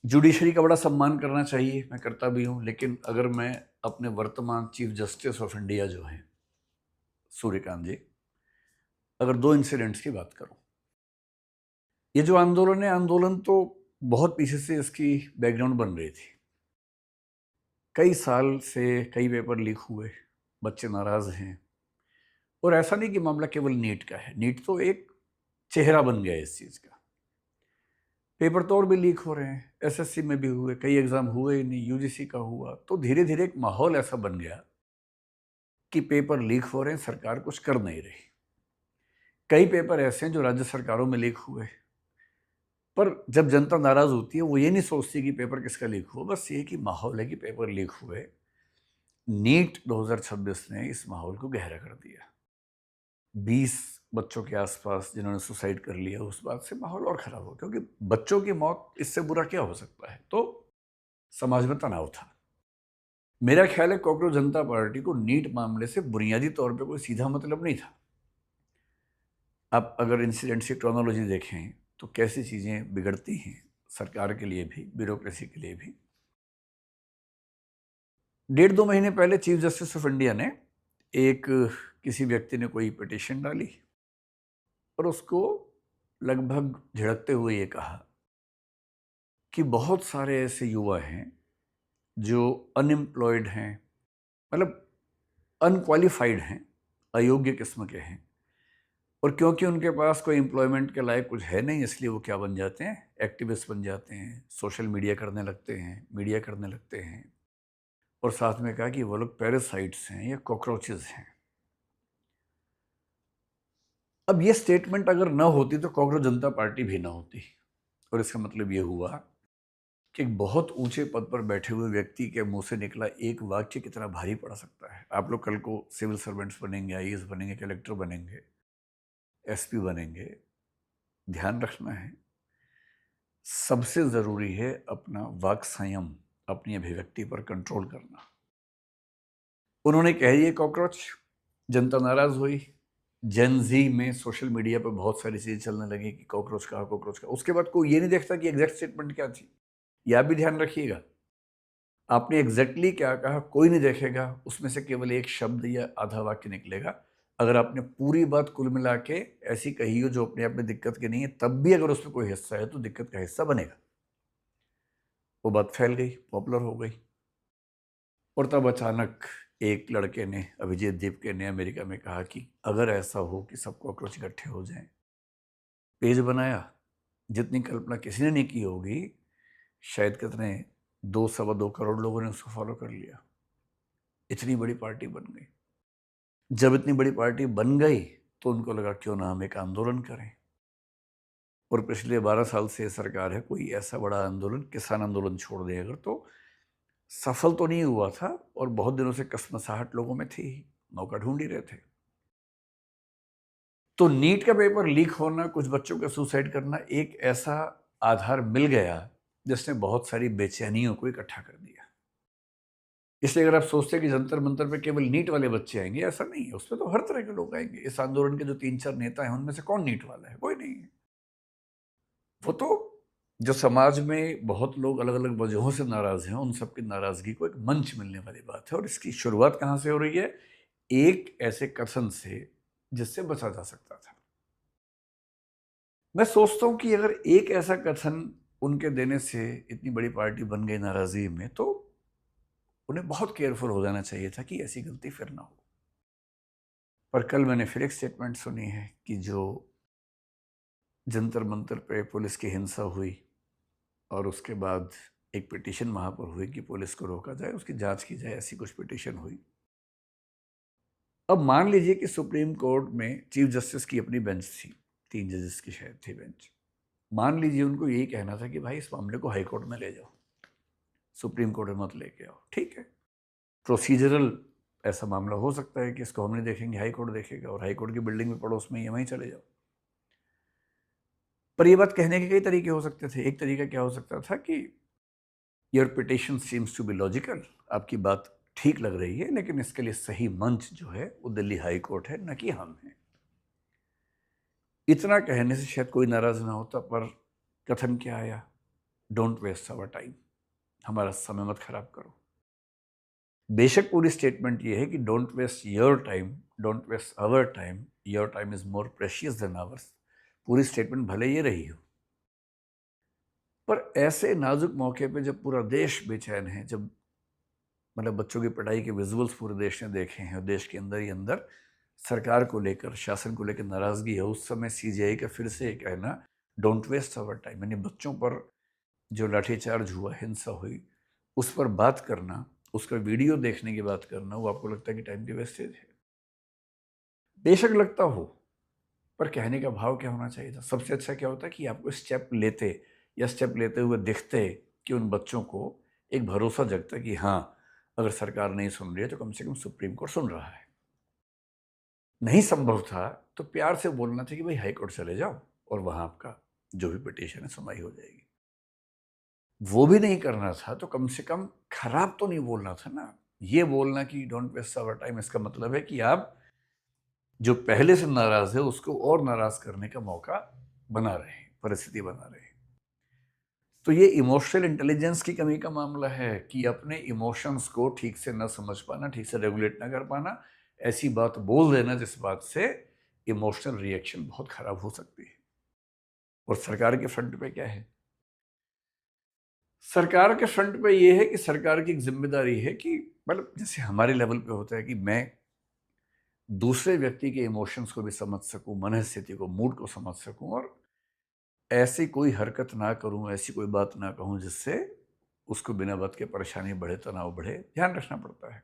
Judiciary का बड़ा सम्मान करना चाहिए, मैं करता भी हूँ, लेकिन अगर मैं अपने वर्तमान चीफ जस्टिस ऑफ इंडिया जो हैं सूर्यकांत जी, अगर दो इंसिडेंट्स की बात करूँ, ये जो आंदोलन है, आंदोलन तो बहुत पीछे से इसकी बैकग्राउंड बन रही थी। कई साल से कई पेपर लीक हुए, बच्चे नाराज हैं। और ऐसा नहीं कि मामला केवल नीट का है, नीट तो एक चेहरा बन गया है इस चीज़ का। पेपर तो और भी लीक हो रहे हैं, एसएससी में भी हुए, कई एग्जाम हुए ही नहीं, यूजीसी का हुआ। तो धीरे धीरे एक माहौल ऐसा बन गया कि पेपर लीक हो रहे हैं, सरकार कुछ कर नहीं रही। कई पेपर ऐसे हैं जो राज्य सरकारों में लीक हुए, पर जब जनता नाराज होती है वो ये नहीं सोचती कि पेपर किसका लीक हुआ, बस ये कि माहौल है कि पेपर लीक हुए। नीट 2026 ने इस माहौल को गहरा कर दिया। 20 बच्चों के आसपास जिन्होंने सुसाइड कर लिया, उस बात से माहौल और खराब हो, क्योंकि बच्चों की मौत इससे बुरा क्या हो सकता है। तो समाज में तनाव था। मेरा ख्याल है कॉकरोच जनता पार्टी को नीट मामले से बुनियादी तौर पे कोई सीधा मतलब नहीं था। आप अगर इंसिडेंट की क्रोनोलॉजी देखें तो कैसी चीज़ें बिगड़ती हैं, सरकार के लिए भी, ब्यूरोक्रेसी के लिए भी। 1.5-2 महीने पहले चीफ जस्टिस ऑफ इंडिया ने एक किसी व्यक्ति ने कोई पिटीशन डाली और उसको लगभग झिड़कते हुए ये कहा कि बहुत सारे ऐसे युवा हैं जो अनएम्प्लॉयड हैं, मतलब अनक्वालिफाइड हैं, अयोग्य किस्म के हैं, और क्योंकि उनके पास कोई एम्प्लॉयमेंट के लायक कुछ है नहीं, इसलिए वो क्या बन जाते हैं, एक्टिविस्ट बन जाते हैं, सोशल मीडिया करने लगते हैं, मीडिया करने लगते हैं। और साथ में कहा कि वो लोग पैरासाइट्स हैं या कॉकरोचेस हैं। अब ये स्टेटमेंट अगर ना होती तो कॉकरोच जनता पार्टी भी ना होती। और इसका मतलब ये हुआ कि एक बहुत ऊंचे पद पर बैठे हुए व्यक्ति के मुंह से निकला एक वाक्य कितना भारी पड़ सकता है। आप लोग कल को सिविल सर्वेंट्स बनेंगे, आईएएस बनेंगे, कलेक्टर बनेंगे, एसपी बनेंगे। ध्यान रखना है, सबसे ज़रूरी है अपना वाक संयम, अपनी अभिव्यक्ति पर कंट्रोल करना। उन्होंने कह दिए कॉकरोच, जनता नाराज हुई। जेन जी में सोशल मीडिया पर बहुत सारी चीज़ें चलने लगी कि कॉकरोच कहा, कॉकरोच कहा। उसके बाद कोई ये नहीं देखता कि एग्जैक्ट स्टेटमेंट क्या थी। यह भी ध्यान रखिएगा, आपने एग्जैक्टली क्या कहा कोई नहीं देखेगा, उसमें से केवल एक शब्द या आधा वाक्य निकलेगा। अगर आपने पूरी बात कुल मिला के ऐसी कही हो जो अपने आप में दिक्कत की नहीं है, तब भी अगर उसमें कोई हिस्सा है तो दिक्कत का हिस्सा बनेगा। वो बात फैल गई, पॉपुलर हो गई। और तब अचानक एक लड़के ने, अभिजीत दीपके ने, अमेरिका में कहा कि अगर ऐसा हो कि सब कॉकरोच इकट्ठे हो जाएं, पेज बनाया। जितनी कल्पना किसी ने नहीं की होगी, शायद कितने 2-2.25 करोड़ लोगों ने उसको फॉलो कर लिया। इतनी बड़ी पार्टी बन गई। जब इतनी बड़ी पार्टी बन गई तो उनको लगा क्यों ना हम एक आंदोलन करें। और पिछले 12 साल से सरकार है, कोई ऐसा बड़ा आंदोलन, किसान आंदोलन छोड़ दे अगर, तो सफल तो नहीं हुआ था। और बहुत दिनों से कसमसाहट लोगों में थी, मौका ढूंढ ही रहे थे। तो नीट का पेपर लीक होना, कुछ बच्चों का सुसाइड करना, एक ऐसा आधार मिल गया जिसने बहुत सारी बेचैनियों को इकट्ठा कर दिया। इसलिए अगर आप सोचते हैं कि जंतर मंतर पे केवल नीट वाले बच्चे आएंगे, ऐसा नहीं है। उसमें तो हर तरह के लोग आएंगे। इस आंदोलन के जो 3-4 नेता हैं उनमें से कौन नीट वाला है? कोई नहीं है। वो तो जो समाज में बहुत लोग अलग अलग वजहों से नाराज हैं, उन सबकी नाराजगी को एक मंच मिलने वाली बात है। और इसकी शुरुआत कहाँ से हो रही है? एक ऐसे कथन से जिससे बचा जा सकता था। मैं सोचता हूं कि अगर एक ऐसा कथन उनके देने से इतनी बड़ी पार्टी बन गई नाराजगी में, तो उन्हें बहुत केयरफुल हो जाना चाहिए था कि ऐसी गलती फिर ना हो। पर कल मैंने फिर एक स्टेटमेंट सुनी है कि जो जंतर मंतर पे पुलिस की हिंसा हुई और उसके बाद एक पिटीशन वहां पर हुई कि पुलिस को रोका जाए, उसकी जांच की जाए, ऐसी कुछ पिटीशन हुई। अब मान लीजिए कि सुप्रीम कोर्ट में चीफ जस्टिस की अपनी बेंच थी, 3 जजेस की शायद थी बेंच। मान लीजिए उनको यही कहना था कि भाई इस मामले को हाई कोर्ट में ले जाओ, सुप्रीम कोर्ट में मत लेके आओ। ठीक है, प्रोसीजरल ऐसा मामला हो सकता है कि इसको हम नहीं देखेंगे, हाई कोर्ट देखेगा, और हाई कोर्ट की बिल्डिंग में पड़ोस में ही वहीं चले जाओ। पर ये बात कहने के कई तरीके हो सकते थे। एक तरीका क्या हो सकता था कि your petition seems to be logical, आपकी बात ठीक लग रही है, लेकिन इसके लिए सही मंच जो है वो दिल्ली हाई कोर्ट है, न कि हम हैं। इतना कहने से शायद कोई नाराज ना होता, पर कथन क्या आया? डोंट वेस्ट आवर टाइम, हमारा समय मत खराब करो। बेशक पूरी स्टेटमेंट ये है कि don't waste your time, don't waste our time, your time is more precious than ours. पूरी स्टेटमेंट भले ये रही हो, पर ऐसे नाजुक मौके पे जब पूरा देश बेचैन है, जब मतलब बच्चों की पढ़ाई के विजुअल्स पूरे देश ने देखे हैं और देश के अंदर ही अंदर सरकार को लेकर, शासन को लेकर नाराजगी है, उस समय सीजीआई का फिर से कहना डोंट वेस्ट आवर टाइम, यानी बच्चों पर जो लाठीचार्ज हुआ, हिंसा हुई, उस पर बात करना, उसका वीडियो देखने की बात करना, वो आपको लगता है कि टाइम की वेस्टेज है? बेशक लगता हो, पर कहने का भाव क्या होना चाहिए था? सबसे अच्छा क्या होता है कि आपको स्टेप लेते या स्टेप लेते हुए दिखते कि उन बच्चों को एक भरोसा जगता कि हाँ, अगर सरकार नहीं सुन रही है तो कम से कम सुप्रीम कोर्ट सुन रहा है। नहीं संभव था तो प्यार से बोलना था कि भाई हाई कोर्ट चले जाओ और वहां आपका जो भी पिटीशन है सुनवाई हो जाएगी। वो भी नहीं करना था तो कम से कम खराब तो नहीं बोलना था ना। ये बोलना कि डोंट वेस्ट आवर टाइम, इसका मतलब है कि आप जो पहले से नाराज है उसको और नाराज करने का मौका बना रहे हैं, परिस्थिति बना रहे हैं। तो ये इमोशनल इंटेलिजेंस की कमी का मामला है कि अपने इमोशंस को ठीक से न समझ पाना, ठीक से रेगुलेट ना कर पाना, ऐसी बात बोल देना जिस बात से इमोशनल रिएक्शन बहुत खराब हो सकती है। और सरकार के फ्रंट पे क्या है? सरकार के फ्रंट पे ये है कि सरकार की एक जिम्मेदारी है कि मतलब जैसे हमारे लेवल पे होता है कि मैं दूसरे व्यक्ति के इमोशंस को भी समझ सकूं, मनस्थिति को, मूड को समझ सकूं और ऐसी कोई हरकत ना करूं, ऐसी कोई बात ना कहूं जिससे उसको बिना बात के परेशानी बढ़े, तनाव बढ़े। ध्यान रखना पड़ता है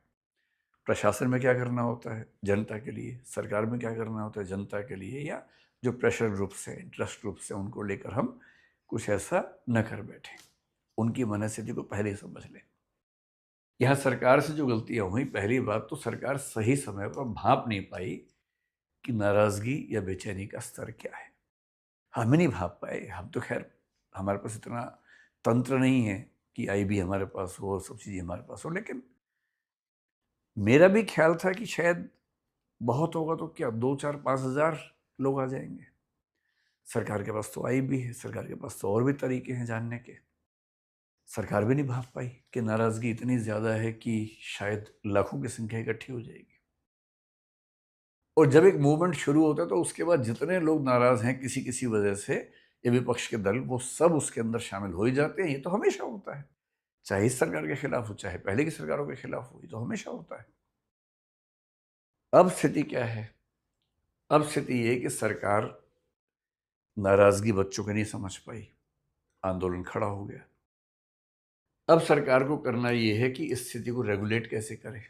प्रशासन में क्या करना होता है जनता के लिए, सरकार में क्या करना होता है जनता के लिए, या जो प्रेशर ग्रुप्स हैं, इंटरेस्ट ग्रुप्स हैं, उनको लेकर हम कुछ ऐसा न कर बैठे, उनकी मनस्थिति को पहले ही समझ लें। यहाँ सरकार से जो गलतियां हुई, पहली बात तो सरकार सही समय पर भांप नहीं पाई कि नाराजगी या बेचैनी का स्तर क्या है। हम ही नहीं भांप पाए, हम तो खैर हमारे पास इतना तंत्र नहीं है कि आई भी हमारे पास हो और सब चीज़ें हमारे पास हो, लेकिन मेरा भी ख्याल था कि शायद बहुत होगा तो क्या 2, 4, 5 हज़ार लोग आ जाएंगे। सरकार के पास तो आई भी है, सरकार के पास तो और भी तरीके हैं जानने के। सरकार भी नहीं भांप पाई कि नाराजगी इतनी ज्यादा है कि शायद लाखों की संख्या इकट्ठी हो जाएगी। और जब एक मूवमेंट शुरू होता है तो उसके बाद जितने लोग नाराज हैं किसी किसी वजह से, ये विपक्ष के दल, वो सब उसके अंदर शामिल हो ही जाते हैं। ये तो हमेशा होता है, चाहे इस सरकार के खिलाफ हो, चाहे पहले की सरकारों के खिलाफ हो, ये तो हमेशा होता है। अब स्थिति क्या है? अब स्थिति ये कि सरकार नाराजगी बच्चों की नहीं समझ पाई, आंदोलन खड़ा हो गया। अब सरकार को करना ये है कि इस स्थिति को रेगुलेट कैसे करे,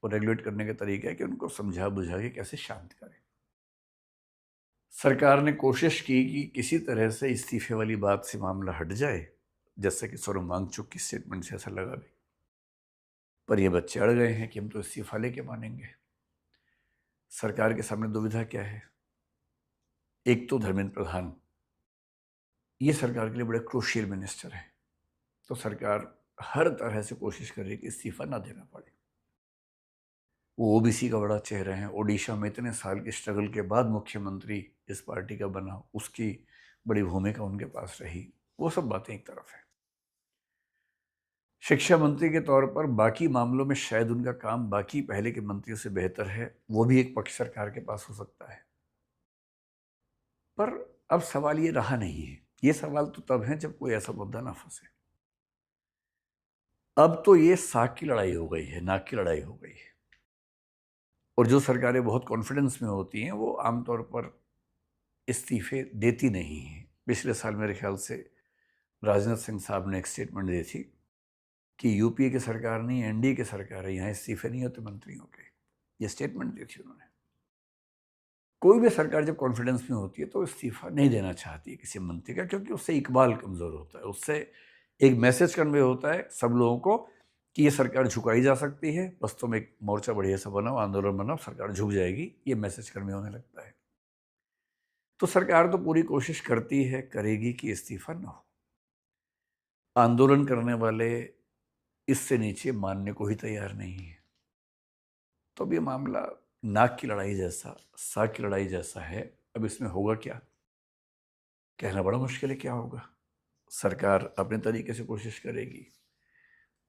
और रेगुलेट करने का तरीका है कि उनको समझा बुझा के कैसे शांत करे। सरकार ने कोशिश की कि किसी तरह से इस्तीफे वाली बात से मामला हट जाए, जैसे कि सोनम वांगचुक की स्टेटमेंट से ऐसा लगा भी, पर ये बच्चे अड़ गए हैं कि हम तो इस्तीफा लेके मानेंगे। सरकार के सामने दुविधा क्या है? एक तो धर्मेंद्र प्रधान, ये सरकार के लिए बड़े क्रूशियल मिनिस्टर हैं, तो सरकार हर तरह से कोशिश कर रही है कि इस्तीफा ना देना पड़े। वो ओबीसी का बड़ा चेहरा है, ओडिशा में इतने साल के स्ट्रगल के बाद मुख्यमंत्री इस पार्टी का बना, उसकी बड़ी भूमिका उनके पास रही। वो सब बातें एक तरफ है। शिक्षा मंत्री के तौर पर बाकी मामलों में शायद उनका काम बाकी पहले के मंत्रियों से बेहतर है, वो भी एक पक्ष सरकार के पास हो सकता है। पर अब सवाल ये रहा नहीं है, ये सवाल तो तब है जब कोई ऐसा मुद्दा ना फंसे। अब तो ये साख की लड़ाई हो गई है, नाक की लड़ाई हो गई है। और जो सरकारें बहुत कॉन्फिडेंस में होती हैं वो आमतौर पर इस्तीफे देती नहीं हैं। पिछले साल मेरे ख्याल से राजनाथ सिंह साहब ने एक स्टेटमेंट दी थी कि यूपीए की सरकार नहीं, एनडीए की सरकार है, यहाँ इस्तीफे नहीं होते मंत्रियों के। ये स्टेटमेंट दी थी उन्होंने। कोई भी सरकार जब कॉन्फिडेंस में होती है तो इस्तीफा नहीं देना चाहती है किसी मंत्री का, क्योंकि उससे इकबाल कमज़ोर होता है, उससे एक मैसेज कन्वे होता है सब लोगों को कि ये सरकार झुकाई जा सकती है, बस तुम एक मोर्चा बढ़िया सा बनाओ, आंदोलन बनाओ, सरकार झुक जाएगी, ये मैसेज कन्वे होने लगता है। तो सरकार तो पूरी कोशिश करती है, करेगी कि इस्तीफा ना हो। आंदोलन करने वाले इससे नीचे मानने को ही तैयार नहीं है। तो अब ये मामला नाक की लड़ाई जैसा, साग की लड़ाई जैसा है। अब इसमें होगा क्या, कहना बड़ा मुश्किल है क्या होगा। सरकार अपने तरीके से कोशिश करेगी,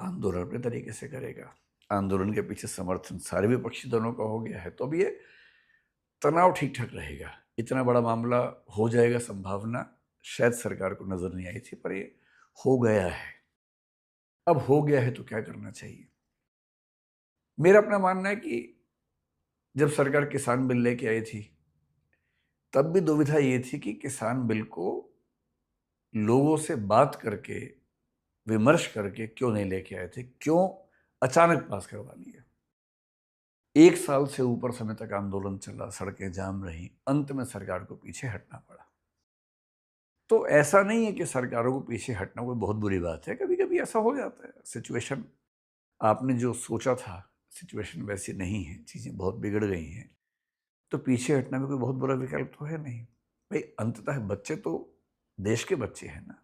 आंदोलन अपने तरीके से करेगा। आंदोलन के पीछे समर्थन सारे विपक्षी दलों का हो गया है, तो अब ये तनाव ठीक ठाक रहेगा। इतना बड़ा मामला हो जाएगा, संभावना शायद सरकार को नजर नहीं आई थी, पर ये हो गया है। अब हो गया है तो क्या करना चाहिए? मेरा अपना मानना है कि जब सरकार किसान बिल लेके आई थी, तब भी दुविधा ये थी कि किसान बिल को लोगों से बात करके, विमर्श करके क्यों नहीं लेके आए थे, क्यों अचानक पास करवा लिया। 1 साल से ऊपर समय तक आंदोलन चला, सड़कें जाम रही, अंत में सरकार को पीछे हटना पड़ा। तो ऐसा नहीं है कि सरकारों को पीछे हटना कोई बहुत बुरी बात है, कभी कभी ऐसा हो जाता है। सिचुएशन, आपने जो सोचा था सिचुएशन वैसी नहीं है, चीज़ें बहुत बिगड़ गई हैं, तो पीछे हटना भी कोई बहुत बुरा विकल्प तो है नहीं। भाई अंततः बच्चे तो देश के बच्चे हैं ना,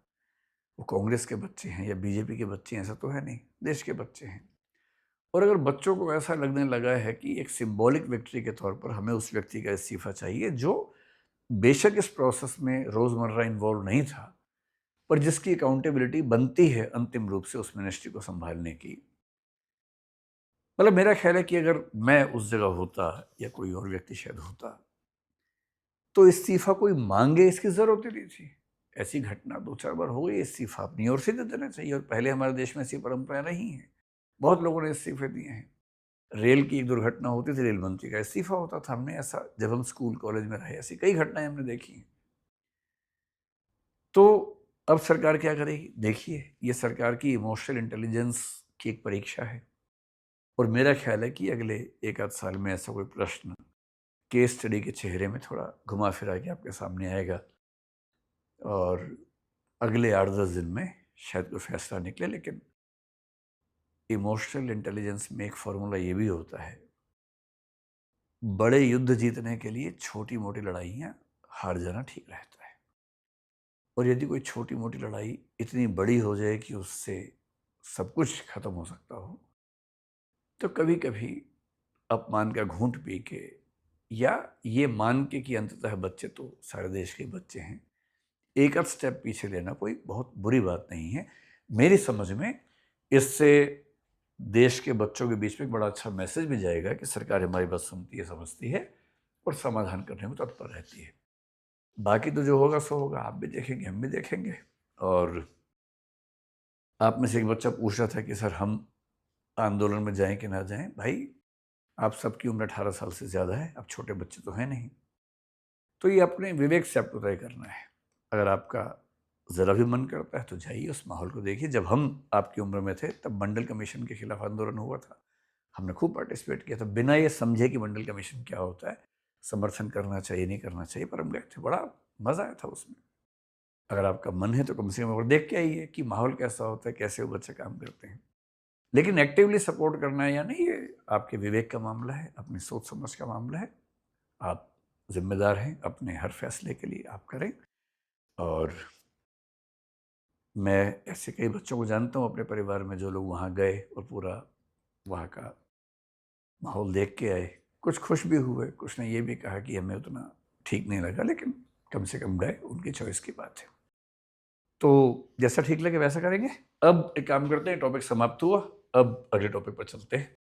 वो कांग्रेस के बच्चे हैं या बीजेपी के बच्चे हैं ऐसा तो है नहीं, देश के बच्चे हैं। और अगर बच्चों को ऐसा लगने लगा है कि एक सिंबॉलिक विक्ट्री के तौर पर हमें उस व्यक्ति का इस्तीफा चाहिए जो बेशक इस प्रोसेस में रोजमर्रा इन्वॉल्व नहीं था, पर जिसकी अकाउंटेबिलिटी बनती है अंतिम रूप से उस मिनिस्ट्री को संभालने की। मतलब मेरा ख्याल है कि अगर मैं उस जगह होता या कोई और व्यक्ति शायद होता, तो इस्तीफा कोई मांगे इसकी जरूरत ही नहीं थी। ऐसी घटना 2-4 बार हो गई, इस्तीफा अपनी ओर से दे देना चाहिए। और पहले हमारे देश में ऐसी परंपरा नहीं है, बहुत लोगों ने इस्तीफे दिए हैं। रेल की एक दुर्घटना होती थी, रेल मंत्री का इस्तीफा होता था। हमने ऐसा, जब हम स्कूल कॉलेज में रहे, ऐसी कई घटनाएं हमने देखी हैं। तो अब सरकार क्या करेगी? देखिए, ये सरकार की इमोशनल इंटेलिजेंस की एक परीक्षा है। और मेरा ख्याल है कि अगले 1 आध साल में ऐसा कोई प्रश्न केस स्टडी के चेहरे में थोड़ा घुमा फिरा के आपके सामने आएगा, और अगले 8-10 दिन में शायद कोई फैसला निकले। लेकिन इमोशनल इंटेलिजेंस में एक फॉर्मूला ये भी होता है, बड़े युद्ध जीतने के लिए छोटी मोटी लड़ाइयाँ हार जाना ठीक रहता है। और यदि कोई छोटी मोटी लड़ाई इतनी बड़ी हो जाए कि उससे सब कुछ खत्म हो सकता हो, तो कभी कभी अपमान का घूंट पी के, या ये मान के कि अंततः बच्चे तो सारे देश के बच्चे हैं, एक आध स्टेप पीछे लेना कोई बहुत बुरी बात नहीं है। मेरी समझ में इससे देश के बच्चों के बीच में एक बड़ा अच्छा मैसेज भी जाएगा कि सरकार हमारी बात सुनती है, समझती है और समाधान करने में तत्पर रहती है। बाकी तो जो होगा सो होगा, आप भी देखेंगे, हम भी देखेंगे। और आप में से एक बच्चा पूछ रहा था कि सर हम आंदोलन में जाएं कि ना जाएं। भाई, आप सबकी उम्र 18 साल से ज़्यादा है, आप छोटे बच्चे तो हैं नहीं। तो ये अपने विवेक से आपको तय करना है। अगर आपका ज़रा भी मन करता है तो जाइए, उस माहौल को देखिए। जब हम आपकी उम्र में थे तब मंडल कमीशन के खिलाफ आंदोलन हुआ था, हमने खूब पार्टिसिपेट किया था, बिना ये समझे कि मंडल कमीशन क्या होता है, समर्थन करना चाहिए नहीं करना चाहिए, पर हम गए थे, बड़ा मज़ा आया था उसमें। अगर आपका मन है तो कम से कम और देख के आइए कि माहौल कैसा होता है, कैसे वो बच्चे काम करते हैं। लेकिन एक्टिवली सपोर्ट करना है या नहीं, ये आपके विवेक का मामला है, अपनी सोच समझ का मामला है। आप जिम्मेदार हैं, अपने हर फैसले के लिए आप करें। और मैं ऐसे कई बच्चों को जानता हूँ अपने परिवार में जो लोग वहाँ गए और पूरा वहाँ का माहौल देख के आए। कुछ खुश भी हुए, कुछ ने ये भी कहा कि हमें उतना ठीक नहीं लगा, लेकिन कम से कम गए, उनकी चॉइस की बात है। तो जैसा ठीक लगे वैसा करेंगे। अब एक काम करते हैं, टॉपिक समाप्त हुआ, अब अगले टॉपिक पर चलते हैं।